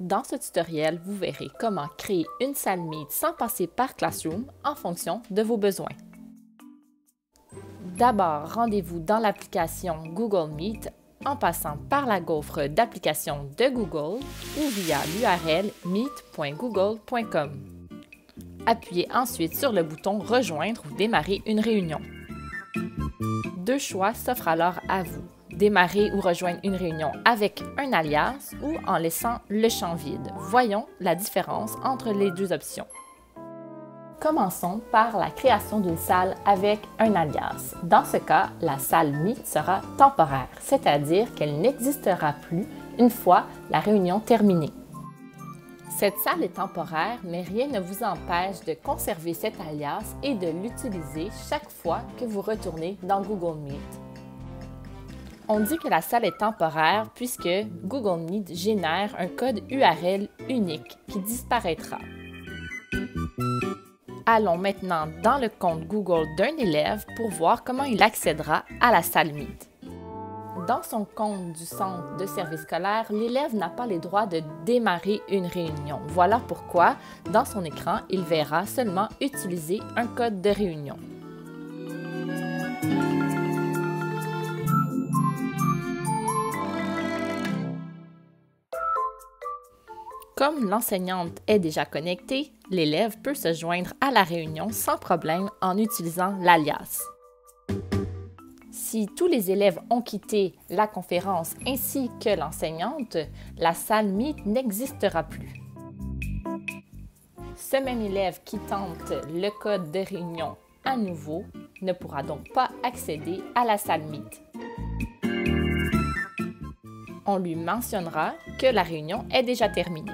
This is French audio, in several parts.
Dans ce tutoriel, vous verrez comment créer une salle Meet sans passer par Classroom en fonction de vos besoins. D'abord, rendez-vous dans l'application Google Meet en passant par la gaufre d'application de Google ou via l'URL meet.google.com. Appuyez ensuite sur le bouton « Rejoindre » ou « Démarrer une réunion ». Deux choix s'offrent alors à vous. Démarrer ou rejoindre une réunion avec un alias ou en laissant le champ vide. Voyons la différence entre les deux options. Commençons par la création d'une salle avec un alias. Dans ce cas, la salle Meet sera temporaire, c'est-à-dire qu'elle n'existera plus une fois la réunion terminée. Cette salle est temporaire, mais rien ne vous empêche de conserver cet alias et de l'utiliser chaque fois que vous retournez dans Google Meet. On dit que la salle est temporaire puisque Google Meet génère un code URL unique qui disparaîtra. Allons maintenant dans le compte Google d'un élève pour voir comment il accédera à la salle Meet. Dans son compte du centre de service scolaire, l'élève n'a pas les droits de démarrer une réunion. Voilà pourquoi, dans son écran, il verra seulement utiliser un code de réunion. Comme l'enseignante est déjà connectée, l'élève peut se joindre à la réunion sans problème en utilisant l'alias. Si tous les élèves ont quitté la conférence ainsi que l'enseignante, la salle Meet n'existera plus. Ce même élève qui tente le code de réunion à nouveau ne pourra donc pas accéder à la salle Meet. On lui mentionnera que la réunion est déjà terminée.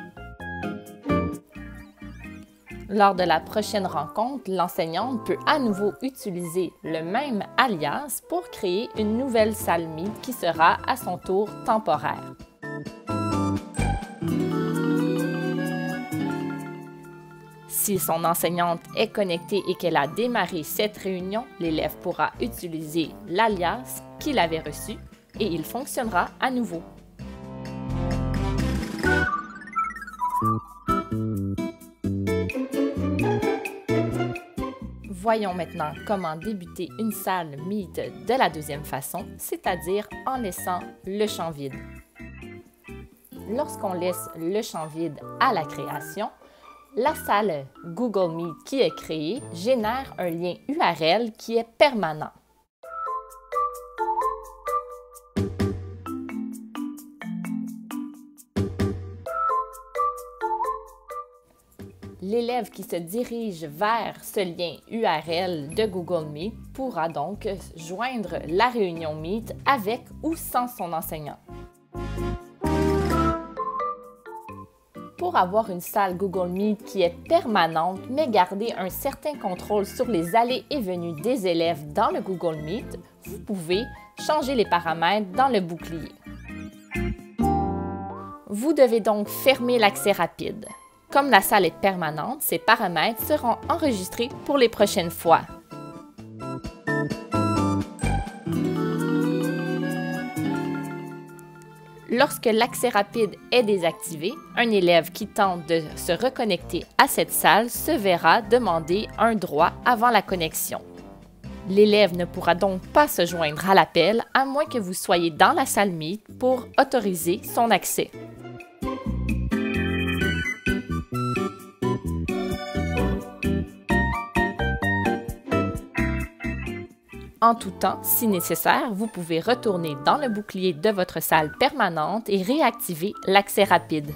Lors de la prochaine rencontre, l'enseignante peut à nouveau utiliser le même alias pour créer une nouvelle salle Meet qui sera à son tour temporaire. Si son enseignante est connectée et qu'elle a démarré cette réunion, l'élève pourra utiliser l'alias qu'il avait reçu et il fonctionnera à nouveau. Voyons maintenant comment débuter une salle Meet de la deuxième façon, c'est-à-dire en laissant le champ vide. Lorsqu'on laisse le champ vide à la création, la salle Google Meet qui est créée génère un lien URL qui est permanent. L'élève qui se dirige vers ce lien URL de Google Meet pourra donc joindre la réunion Meet avec ou sans son enseignant. Pour avoir une salle Google Meet qui est permanente mais garder un certain contrôle sur les allées et venues des élèves dans le Google Meet, vous pouvez changer les paramètres dans le bouclier. Vous devez donc fermer l'accès rapide. Comme la salle est permanente, ces paramètres seront enregistrés pour les prochaines fois. Lorsque l'accès rapide est désactivé, un élève qui tente de se reconnecter à cette salle se verra demander un droit avant la connexion. L'élève ne pourra donc pas se joindre à l'appel à moins que vous soyez dans la salle Meet pour autoriser son accès. En tout temps, si nécessaire, vous pouvez retourner dans le bouclier de votre salle permanente et réactiver l'accès rapide.